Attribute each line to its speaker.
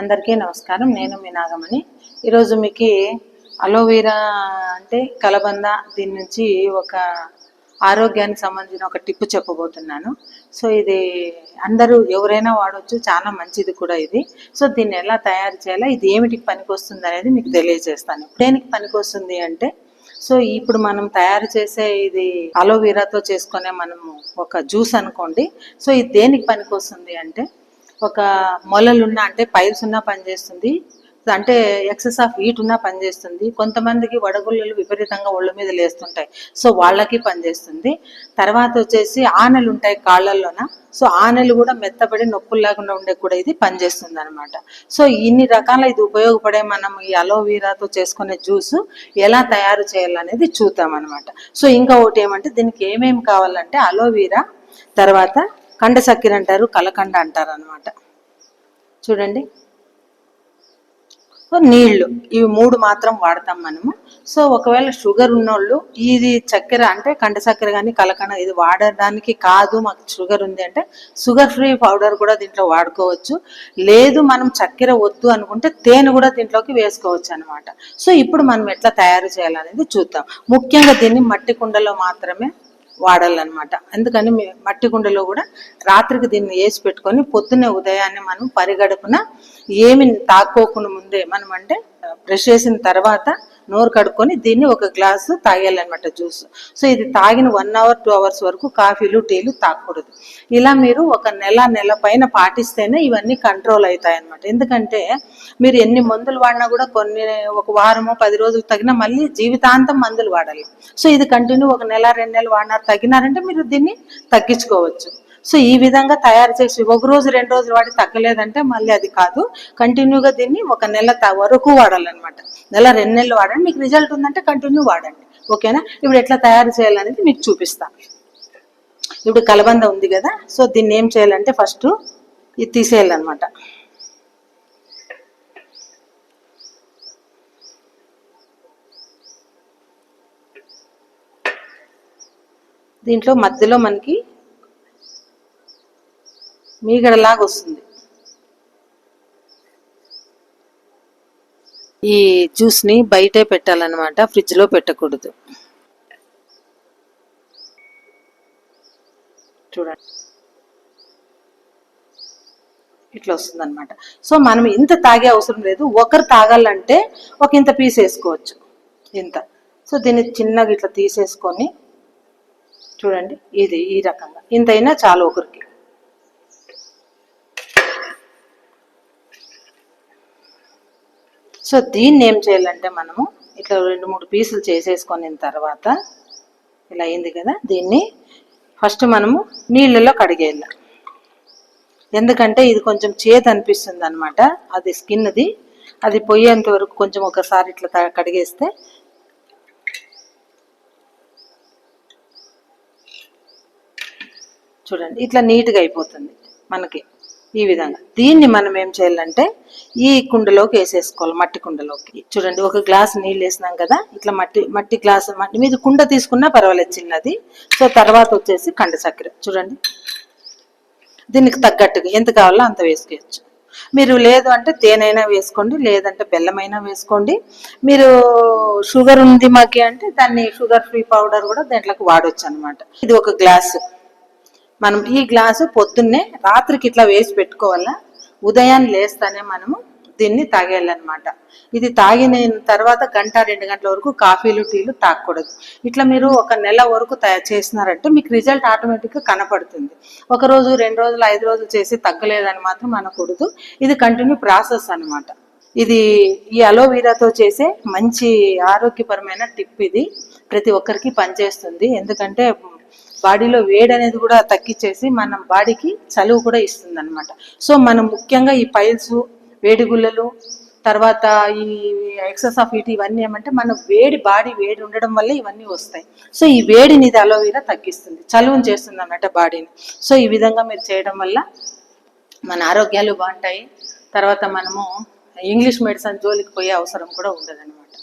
Speaker 1: అందరికీ నమస్కారం. నేను మీ నాగమణి. ఈరోజు మీకు అలోవెరా అంటే కలబంద దీని నుంచి ఒక ఆరోగ్యానికి సంబంధించిన ఒక టిప్ చెప్పబోతున్నాను. సో ఇది అందరూ ఎవరైనా వాడవచ్చు, చాలా మంచిది కూడా ఇది. సో దీన్ని ఎలా తయారు చేయాలో, ఇది ఏమిటికి పనికి వస్తుంది అనేది మీకు తెలియజేస్తాను. దేనికి పనికి వస్తుంది అంటే, సో ఇప్పుడు మనం తయారు చేసే ఇది అలోవెరాతో చేసుకునే మనము ఒక జ్యూస్ అనుకోండి. సో ఇది దేనికి పనికి వస్తుంది అంటే, ఒక మొలలున్న అంటే పైల్స్ ఉన్నా పనిచేస్తుంది, అంటే ఎక్సెస్ ఆఫ్ హీట్ ఉన్నా పనిచేస్తుంది. కొంతమందికి వడగుళ్ళు విపరీతంగా ఒళ్ళ మీద లేస్తుంటాయి, సో వాళ్ళకి పనిచేస్తుంది. తర్వాత వచ్చేసి ఆనెలు ఉంటాయి కాళ్ళల్లోన, సో ఆనెలు కూడా మెత్తబడి నొప్పులు లేకుండా ఉండే కూడా ఇది పనిచేస్తుంది అనమాట. సో ఇన్ని రకాల ఇది ఉపయోగపడే మనం ఈ అలోవెరాతో చేసుకునే జ్యూస్ ఎలా తయారు చేయాలనేది చూద్దాం అనమాట. సో ఇంకా ఒకటి ఏమంటే, దీనికి ఏమేమి కావాలంటే అలోవెరా, తర్వాత కండ చక్కెర అంటారు, కలకండ అంటారు అనమాట. చూడండి, నీళ్లు, ఇవి మూడు మాత్రం వాడతాం మనము. సో ఒకవేళ షుగర్ ఉన్నోళ్ళు ఇది చక్కెర అంటే కండ చక్కెర కానీ కలకండ ఇది వాడడానికి కాదు, మాకు షుగర్ ఉంది అంటే షుగర్ ఫ్రీ పౌడర్ కూడా దీంట్లో వాడుకోవచ్చు. లేదు మనం చక్కెర వద్దు అనుకుంటే తేనె కూడా దీంట్లోకి వేసుకోవచ్చు అనమాట. సో ఇప్పుడు మనం ఎట్లా తయారు చేయాలనేది చూద్దాం. ముఖ్యంగా దీన్ని మట్టి కుండలో మాత్రమే వాడాలన్నమాట. ఎందుకని మట్టి కుండలో కూడా రాత్రికి దీన్ని వేసి పెట్టుకొని పొద్దున్నే ఉదయాన్నే మనం పరిగడుపున ఏమి తాక్కోకుండా ముందే మనం అంటే బ్రష్ చేసిన తర్వాత నోరు కడుక్కొని దీన్ని ఒక గ్లాసు తాగేయాలన్నమాట జ్యూస్. సో ఇది తాగిన 1 అవర్ 2 అవర్స్ వరకు కాఫీలు టీలు తాగకూడదు. ఇలా మీరు ఒక నెల పైన పాటిస్తేనే ఇవన్నీ కంట్రోల్ అవుతాయి అన్నమాట. ఎందుకంటే మీరు ఎన్ని మందులు వాడినా కూడా కొన్ని ఒక వారమో 10 రోజులు తగినా మళ్ళీ జీవితాంతం మందులు వాడాలి. సో ఇది కంటిన్యూ ఒక నెల 2 నెలలు వాడినారు తగ్గినారంటే మీరు దీన్ని తగ్గించుకోవచ్చు. సో ఈ విధంగా తయారు చేసి ఒక రోజు 2 రోజులు వాడి తగ్గలేదంటే మళ్ళీ అది కాదు, కంటిన్యూగా దీన్ని ఒక నెల వరకు వాడాలన్నమాట. నెల 2 నెలలు వాడండి, మీకు రిజల్ట్ ఉందంటే కంటిన్యూ వాడండి. ఓకేనా? ఇప్పుడు ఎట్లా తయారు చేయాలనేది మీకు చూపిస్తాను. ఇప్పుడు కలబంద ఉంది కదా, సో దీన్ని ఏం చేయాలంటే ఫస్ట్ ఇది తీసేయాలన్నమాట. దీంట్లో మధ్యలో మనకి మీగడలాగా వస్తుంది. ఈ జ్యూస్ని బయటే పెట్టాలన్నమాట, ఫ్రిడ్జ్లో పెట్టకూడదు. చూడండి, ఇట్లా వస్తుంది అనమాట. సో మనం ఇంత తాగే అవసరం లేదు, ఒకరు తాగాలంటే ఒక ఇంత పీస్ వేసుకోవచ్చు, ఇంత. సో దీన్ని చిన్నగా ఇట్లా తీసేసుకొని చూడండి, ఇది ఈ రకంగా ఇంతైనా చాలు ఒకరికి. సో దీన్ని ఏం చేయాలంటే మనము ఇట్లా 2-3 పీసులు చేసేసుకొని తర్వాత ఇలా అయింది కదా, దీన్ని ఫస్ట్ మనము నీళ్ళలో కడిగేయాలి. ఎందుకంటే ఇది కొంచెం చేదు అనిపిస్తుంది అనమాట, అది స్కిన్ది, అది పోయేంత వరకు కొంచెం ఒకసారి ఇట్లా కడిగేస్తే చూడండి ఇట్లా నీట్గా అయిపోతుంది మనకి. ఈ విధంగా దీన్ని మనం ఏం చేయాలంటే ఈ కుండలోకి వేసేసుకోవాలి, మట్టి కుండలోకి. చూడండి, ఒక గ్లాస్ నీళ్ళు వేసినాం కదా, ఇట్లా మట్టి గ్లాస్, మీద కుండ తీసుకున్నా పర్వాలేదు చిన్నది. సో తర్వాత వచ్చేసి కండ చక్కెర, చూడండి దీనికి తగ్గట్టుగా ఎంత కావాలో అంత వేసుకోవచ్చు. మీరు లేదు అంటే తేనైనా వేసుకోండి, లేదంటే బెల్లమైనా వేసుకోండి. మీరు షుగర్ ఉంది మాకి అంటే దాన్ని షుగర్ ఫ్రీ పౌడర్ కూడా దాంట్లోకి వాడవచ్చు అనమాట. ఇది ఒక గ్లాసు, మనం ఈ గ్లాసు పొద్దున్నే రాత్రికి ఇట్లా వేసి పెట్టుకోవాలా, ఉదయాన్నే లేస్తానే మనము దీన్ని తాగేయాలన్నమాట. ఇది తాగిన తర్వాత 1-2 గంటల వరకు కాఫీలు టీలు తాగకూడదు. ఇట్లా మీరు ఒక నెల వరకు తయారు చేసినారంటే మీకు రిజల్ట్ ఆటోమేటిక్గా కనపడుతుంది. 1 రోజు 2 రోజులు 5 రోజులు చేసి తగ్గలేదని మాత్రం అనకూడదు, ఇది కంటిన్యూ ప్రాసెస్ అనమాట. ఇది ఈ అలోవెరాతో చేసే మంచి ఆరోగ్యపరమైన టిప్, ఇది ప్రతి ఒక్కరికి పనిచేస్తుంది. ఎందుకంటే బాడీలో వేడి అనేది కూడా తగ్గించేసి మన బాడీకి చలువు కూడా ఇస్తుంది అనమాట. సో మనం ముఖ్యంగా ఈ పైల్స్, వేడిగుళ్ళలు, తర్వాత ఈ ఎక్సెస్ ఆఫ్ హీట్ ఇవన్నీ ఏమంటే మన బాడీ వేడి ఉండడం వల్ల ఇవన్నీ వస్తాయి. సో ఈ వేడిని ఇది అలోవెరా తగ్గిస్తుంది, చలువుని చేస్తుంది అన్నమాట బాడీని. సో ఈ విధంగా మీరు చేయడం వల్ల మన ఆరోగ్యాలు బాగుంటాయి. తర్వాత మనము ఇంగ్లీష్ మెడిసిన్ జోలికి పోయే అవసరం కూడా ఉండదు అనమాట.